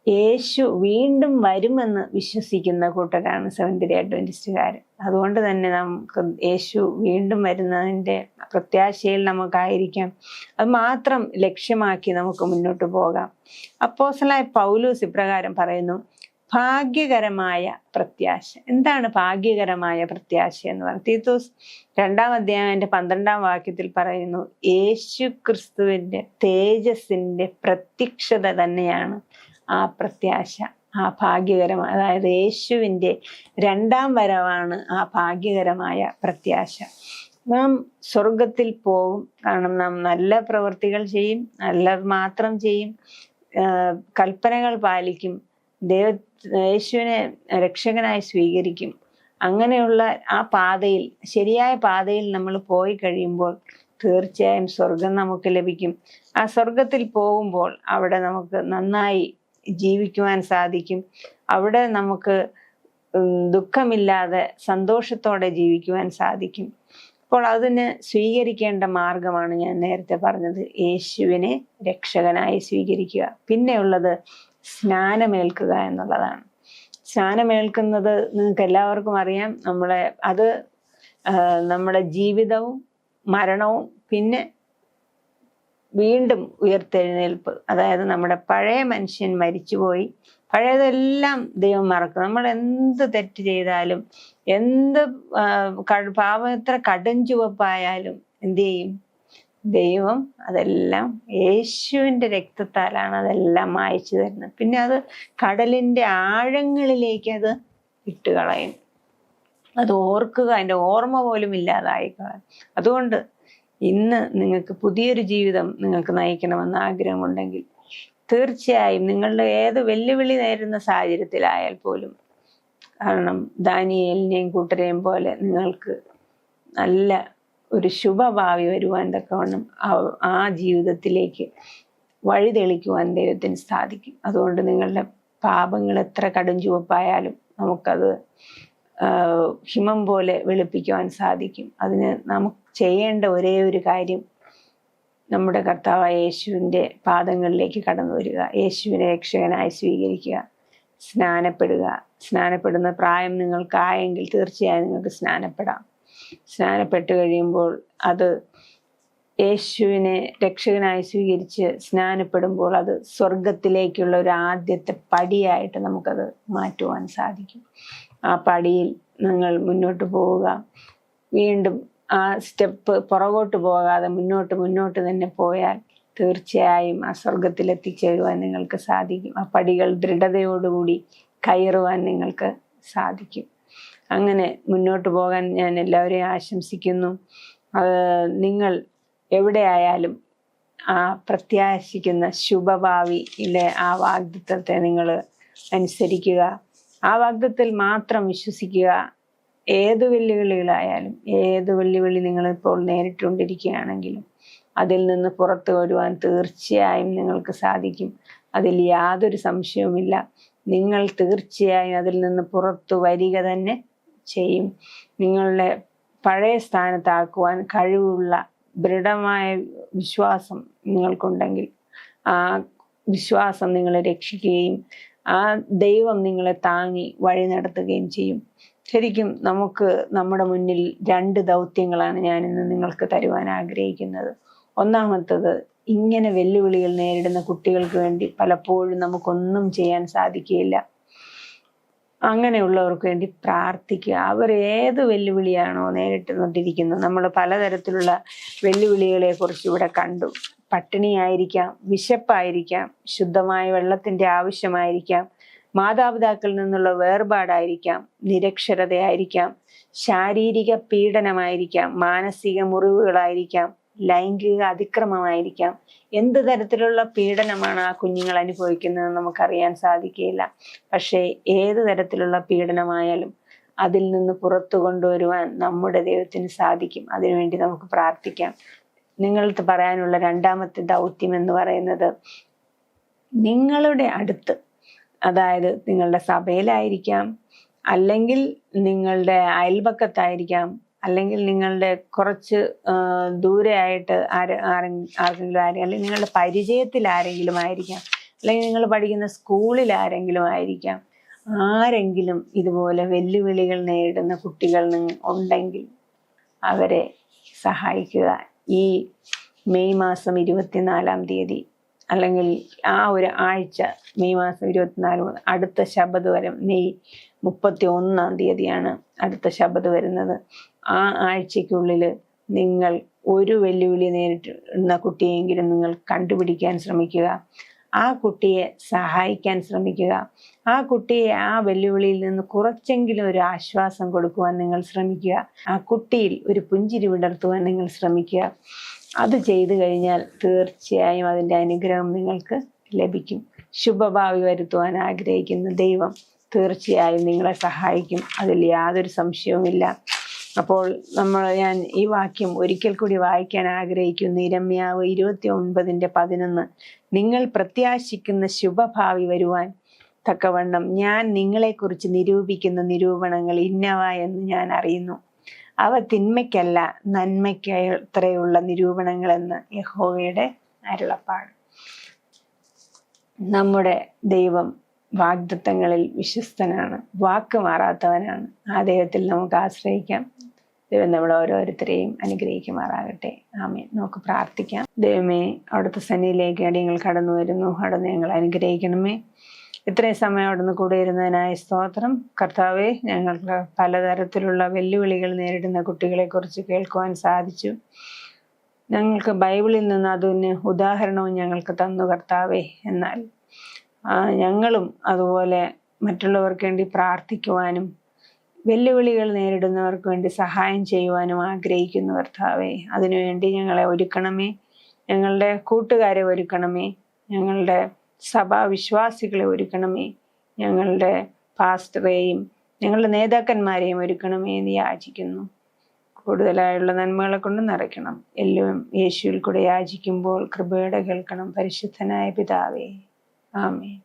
Speaker 1: യേശു വീണ്ടും വരുമെന്ന് വിശ്വസിക്കുന്ന കൂട്ടരാണ് സെവൻത് ഡേ അഡ്വന്റിസ്റ്റുകാർ. അതുകൊണ്ട് തന്നെ നമുക്ക് യേശു വീണ്ടും വരുന്നതിൻ്റെ പ്രത്യാശയിൽ നമുക്കായിരിക്കാം. അത് മാത്രം ലക്ഷ്യമാക്കി നമുക്ക് മുന്നോട്ട് പോകാം. അപ്പോസ്തലനായ പൗലോസ് ഇപ്രകാരം പറയുന്നു: ഭാഗ്യകരമായ പ്രത്യാശ. എന്താണ് ഭാഗ്യകരമായ പ്രത്യാശ എന്ന് പറയുന്നത്? തീത്തോസ് 2-ാം അധ്യായം 12-ാം വാക്യത്തിൽ പറയുന്നു, യേശു ക്രിസ്തുവിന്റെ തേജസ്സിന്റെ പ്രത്യക്ഷത തന്നെയാണ് ആ പ്രത്യാശ, ആ ഭാഗ്യകരമായ, അതായത് യേശുവിന്റെ 2-ാം വരവാണ് ആ ഭാഗ്യകരമായ പ്രത്യാശ. നാം സ്വർഗത്തിൽ പോകും, കാരണം നാം നല്ല പ്രവൃത്തികൾ ചെയ്യും, നല്ലത് മാത്രം ചെയ്യും, കൽപ്പനകൾ പാലിക്കും, യേശുവിനെ രക്ഷകനായി സ്വീകരിക്കും. അങ്ങനെയുള്ള ആ പാതയിൽ, ശരിയായ പാതയിൽ നമ്മൾ പോയി കഴിയുമ്പോൾ തീർച്ചയായും സ്വർഗം നമുക്ക് ലഭിക്കും. ആ സ്വർഗത്തിൽ പോകുമ്പോൾ അവിടെ നമുക്ക് നന്നായി ജീവിക്കുവാൻ സാധിക്കും. അവിടെ നമുക്ക് ദുഃഖമില്ലാതെ സന്തോഷത്തോടെ ജീവിക്കുവാൻ സാധിക്കും. അപ്പോൾ അതിന് സ്വീകരിക്കേണ്ട മാർഗമാണ് ഞാൻ നേരത്തെ പറഞ്ഞത്, യേശുവിനെ രക്ഷകനായി സ്വീകരിക്കുക. പിന്നെയുള്ളത് സ്നാനമേൽക്കുക എന്നുള്ളതാണ്. സ്നാനമേൽക്കുന്നത് നിങ്ങൾക്ക് എല്ലാവർക്കും അറിയാം. നമ്മുടെ ജീവിതവും മരണവും പിന്നെ വീണ്ടും ഉയർത്തെഴുന്നേൽപ്പ്, അതായത് നമ്മുടെ പഴയ മനുഷ്യൻ മരിച്ചുപോയി, പഴയതെല്ലാം ദൈവം മറക്കും. നമ്മൾ എന്ത് തെറ്റ് ചെയ്താലും, എന്ത് പാപം എത്ര കടുംചുവപ്പായാലും എന്ത് ചെയ്യും? ദൈവം അതെല്ലാം യേശുവിൻ്റെ രക്തത്താലാണ് അതെല്ലാം മായ്ച്ചു തരുന്നത്. പിന്നെ അത് കടലിൻ്റെ ആഴങ്ങളിലേക്ക് അത് ഇട്ടുകളയും. അത് ഓർക്കുക, അതിൻ്റെ ഓർമ്മ പോലും ഇല്ലാതായിക്കളയും. അതുകൊണ്ട് ഇന്ന് നിങ്ങൾക്ക് പുതിയൊരു ജീവിതം നിങ്ങൾക്ക് നയിക്കണമെന്ന് ആഗ്രഹമുണ്ടെങ്കിൽ തീർച്ചയായും നിങ്ങളുടെ ഏത് വെല്ലുവിളി നേരിടുന്ന സാഹചര്യത്തിലായാൽ പോലും, കാരണം ദാനിയേലിനെയും കൂട്ടരെയും പോലെ നിങ്ങൾക്ക് നല്ല ഒരു ശുഭഭാവി വരുവാൻ തക്കവണ്ണം ആ ജീവിതത്തിലേക്ക് വഴി തെളിക്കുവാൻ ദൈവത്തിന് സാധിക്കും. അതുകൊണ്ട് നിങ്ങളുടെ പാപങ്ങൾ എത്ര കടും ചുവപ്പായാലും നമുക്കത് ഹിമം പോലെ വെളുപ്പിക്കുവാൻ സാധിക്കും. അതിന് നമുക്ക് ചെയ്യേണ്ട ഒരേ ഒരു കാര്യം നമ്മുടെ കർത്താവായ യേശുവിൻ്റെ പാദങ്ങളിലേക്ക് കടന്നു വരിക, യേശുവിനെ രക്ഷകനായി സ്വീകരിക്കുക, സ്നാനപ്പെടുക. സ്നാനപ്പെടുന്ന പ്രായം നിങ്ങൾക്കായെങ്കിൽ തീർച്ചയായും നിങ്ങൾക്ക് സ്നാനപ്പെടാം. സ്നാനപ്പെട്ട് കഴിയുമ്പോൾ അത് യേശുവിനെ രക്ഷകനായി സ്വീകരിച്ച് സ്നാനപ്പെടുമ്പോൾ അത് സ്വർഗത്തിലേക്കുള്ള ഒരു ആദ്യത്തെ പടിയായിട്ട് നമുക്കത് മാറ്റുവാൻ സാധിക്കും. ആ പടിയിൽ നിങ്ങൾ മുന്നോട്ട് പോവുക. വീണ്ടും ആ സ്റ്റെപ്പ് പുറകോട്ട് പോകാതെ മുന്നോട്ട് തന്നെ പോയാൽ തീർച്ചയായും ആ സ്വർഗത്തിൽ എത്തിച്ചേരുവാൻ നിങ്ങൾക്ക് സാധിക്കും. ആ പടികൾ ദൃഢതയോടുകൂടി കയറുവാൻ നിങ്ങൾക്ക് സാധിക്കും. അങ്ങനെ മുന്നോട്ട് പോകാൻ ഞാൻ എല്ലാവരെയും ആശംസിക്കുന്നു. നിങ്ങൾ എവിടെയായാലും ആ പ്രത്യാശിക്കുന്ന ശുഭഭാവിയിലെ ആ വാഗ്ദത്തത്തെ നിങ്ങൾ അനുസരിക്കുക. ആ വാഗ്ദത്തിൽ മാത്രം വിശ്വസിക്കുക. ഏത് വെല്ലുവിളികളായാലും, ഏത് വെല്ലുവിളി നിങ്ങളിപ്പോൾ നേരിട്ടുകൊണ്ടിരിക്കുകയാണെങ്കിലും അതിൽ നിന്ന് പുറത്തു വരുവാൻ തീർച്ചയായും നിങ്ങൾക്ക് സാധിക്കും. അതിൽ യാതൊരു സംശയവുമില്ല. നിങ്ങൾ തീർച്ചയായും അതിൽ നിന്ന് പുറത്തു വരിക തന്നെ ചെയ്യും. നിങ്ങളുടെ പഴയ സ്ഥാനത്താക്കുവാൻ കഴിവുള്ള ദൃഢമായ വിശ്വാസം നിങ്ങൾക്കുണ്ടെങ്കിൽ ആ വിശ്വാസം നിങ്ങളെ രക്ഷിക്കുകയും ആ ദൈവം നിങ്ങളെ താങ്ങി വഴി നടത്തുകയും ചെയ്യും. ശരിക്കും നമുക്ക് നമ്മുടെ മുന്നിൽ 2 ദൗത്യങ്ങളാണ് ഞാനിന്ന് നിങ്ങൾക്ക് തരുവാൻ ആഗ്രഹിക്കുന്നത്. ഒന്നാമത്തത്, ഇങ്ങനെ വെല്ലുവിളികൾ നേരിടുന്ന കുട്ടികൾക്ക് വേണ്ടി പലപ്പോഴും നമുക്കൊന്നും ചെയ്യാൻ സാധിക്കുകയില്ല. അങ്ങനെയുള്ളവർക്ക് വേണ്ടി പ്രാർത്ഥിക്കുക. അവർ ഏത് വെല്ലുവിളിയാണോ നേരിട്ടുകൊണ്ടിരിക്കുന്നത്, നമ്മൾ പലതരത്തിലുള്ള വെല്ലുവിളികളെ കുറിച്ച് ഇവിടെ കണ്ടു. പട്ടിണിയായിരിക്കാം, വിശപ്പായിരിക്കാം, ശുദ്ധമായ വെള്ളത്തിൻ്റെ ആവശ്യമായിരിക്കാം, മാതാപിതാക്കളിൽ നിന്നുള്ള വേർപാടായിരിക്കാം, നിരക്ഷരതയായിരിക്കാം, ശാരീരിക പീഡനമായിരിക്കാം, മാനസിക മുറിവുകളായിരിക്കാം, ലൈംഗിക അതിക്രമമായിരിക്കാം. എന്ത് തരത്തിലുള്ള പീഡനമാണ് ആ കുഞ്ഞുങ്ങൾ അനുഭവിക്കുന്നതെന്ന് നമുക്കറിയാൻ സാധിക്കുകയില്ല. പക്ഷേ ഏത് തരത്തിലുള്ള പീഡനമായാലും അതിൽ നിന്ന് പുറത്തു കൊണ്ടുവരുവാൻ നമ്മുടെ ദൈവത്തിന് സാധിക്കും. അതിനുവേണ്ടി നമുക്ക് പ്രാർത്ഥിക്കാം. നിങ്ങൾക്ക് പറയാനുള്ള 2ാമത്തെ ദൗത്യം എന്ന് പറയുന്നത്, നിങ്ങളുടെ അടുത്ത്, അതായത് നിങ്ങളുടെ സഭയിലായിരിക്കാം, അല്ലെങ്കിൽ നിങ്ങളുടെ അയൽപക്കത്തായിരിക്കാം, അല്ലെങ്കിൽ നിങ്ങളുടെ കുറച്ച് ദൂരെ ആയിട്ട് ആരെങ്കിലും അല്ലെങ്കിൽ നിങ്ങളുടെ പരിചയത്തിൽ ആരെങ്കിലും ആയിരിക്കാം, അല്ലെങ്കിൽ നിങ്ങൾ പഠിക്കുന്ന സ്കൂളിൽ ആരെങ്കിലും ആയിരിക്കാം. ആരെങ്കിലും ഇതുപോലെ വെല്ലുവിളികൾ നേരിടുന്ന കുട്ടികൾ ഉണ്ടെങ്കിൽ അവരെ സഹായിക്കുക. ഈ മെയ് മാസം 24-ാം തീയതി, അല്ലെങ്കിൽ ആ ഒരു ആഴ്ച മെയ് മാസം 24 മുതൽ അടുത്ത ശബത് വരെ മെയ് 31 അടുത്ത ശബത് വരുന്നത്. ആ ആഴ്ചയ്ക്കുള്ളിൽ നിങ്ങൾ ഒരു വെല്ലുവിളി നേരിടുന്ന കുട്ടിയെങ്കിലും നിങ്ങൾ കണ്ടുപിടിക്കാൻ ശ്രമിക്കുക. ആ കുട്ടിയെ സഹായിക്കാൻ ശ്രമിക്കുക. ആ കുട്ടിയെ ആ വെല്ലുവിളിയിൽ നിന്ന് കുറച്ചെങ്കിലും ഒരു ആശ്വാസം കൊടുക്കുവാൻ നിങ്ങൾ ശ്രമിക്കുക. ആ കുട്ടിയിൽ ഒരു പുഞ്ചിരി വിടർത്തുവാൻ നിങ്ങൾ ശ്രമിക്കുക. അത് ചെയ്തു കഴിഞ്ഞാൽ തീർച്ചയായും അതിൻ്റെ അനുഗ്രഹം നിങ്ങൾക്ക് ലഭിക്കും. ശുഭഭാവി വരുത്തുവാൻ ആഗ്രഹിക്കുന്ന ദൈവം തീർച്ചയായും നിങ്ങളെ സഹായിക്കും. അതിൽ യാതൊരു സംശയവുമില്ല. അപ്പോൾ ഞാൻ ഈ വാക്യം ഒരിക്കൽ കൂടി വായിക്കാൻ ആഗ്രഹിക്കുന്നു. യിരെമ്യാവ് 29:11. നിങ്ങൾ പ്രത്യാശിക്കുന്ന ശുഭഭാവി വരുവാൻ തക്കവണ്ണം ഞാൻ നിങ്ങളെക്കുറിച്ച് നിരൂപിക്കുന്ന നിരൂപണങ്ങൾ ഇന്നവ എന്ന് ഞാൻ അറിയുന്നു. അവ തിന്മയ്ക്കല്ല നന്മയ്ക്കത്രയുള്ള നിരൂപണങ്ങളെന്ന് യഹോവയുടെ അരുളപ്പാട്. നമ്മുടെ ദൈവം വാഗ്ദത്തങ്ങളിൽ വിശ്വസ്തനാണ്, വാക്ക് മാറാത്തവനാണ്. ആ ദൈവത്തിൽ നമുക്ക് ആശ്രയിക്കാം. ദൈവം നമ്മൾ ഓരോരുത്തരെയും അനുഗ്രഹിക്കുമാറാകട്ടെ. ആമേൻ. നമുക്ക് പ്രാർത്ഥിക്കാം. ദൈവമേ, അവിടുത്തെ സന്നിധിയിലേക്ക് അടിയങ്ങൾ കടന്നു വരുന്നു. അവിടുന്ന് ഞങ്ങൾ അനുഗ്രഹിക്കണമേ. ഇത്രയും സമയം അവിടുന്ന് കൂടെ ഇരുന്നതിനായ സ്തോത്രം. കർത്താവെ, ഞങ്ങൾക്ക് പലതരത്തിലുള്ള വെല്ലുവിളികൾ നേരിടുന്ന കുട്ടികളെക്കുറിച്ച് കേൾക്കുവാൻ സാധിച്ചു. ഞങ്ങൾക്ക് ബൈബിളിൽ നിന്ന് അതിന് ഉദാഹരണവും ഞങ്ങൾക്ക് തന്നു കർത്താവെ. എന്നാൽ ഞങ്ങളും അതുപോലെ മറ്റുള്ളവർക്ക് വേണ്ടി പ്രാർത്ഥിക്കുവാനും വെല്ലുവിളികൾ നേരിടുന്നവർക്ക് വേണ്ടി സഹായം ചെയ്യുവാനും ആഗ്രഹിക്കുന്നു കർത്താവെ. അതിനുവേണ്ടി ഞങ്ങളെ ഒരുക്കണമേ. ഞങ്ങളുടെ കൂട്ടുകാരെ ഒരുക്കണമേ. ഞങ്ങളുടെ സഭാവിശ്വാസികളെ ഒരുക്കണമേ. ഞങ്ങളുടെ പാസ്റ്ററേയും ഞങ്ങളുടെ നേതാക്കന്മാരെയും ഒരുക്കണമേ എന്ന് യാചിക്കുന്നു. കൂടുതലായുള്ള നന്മകളെ കൊണ്ട് നിറയ്ക്കണം. എല്ലാം യേശുവിൽ കൂടെ യാചിക്കുമ്പോൾ കൃപയോടെ കേൾക്കണം. പരിശുദ്ധനായ പിതാവേ, ആമേൻ.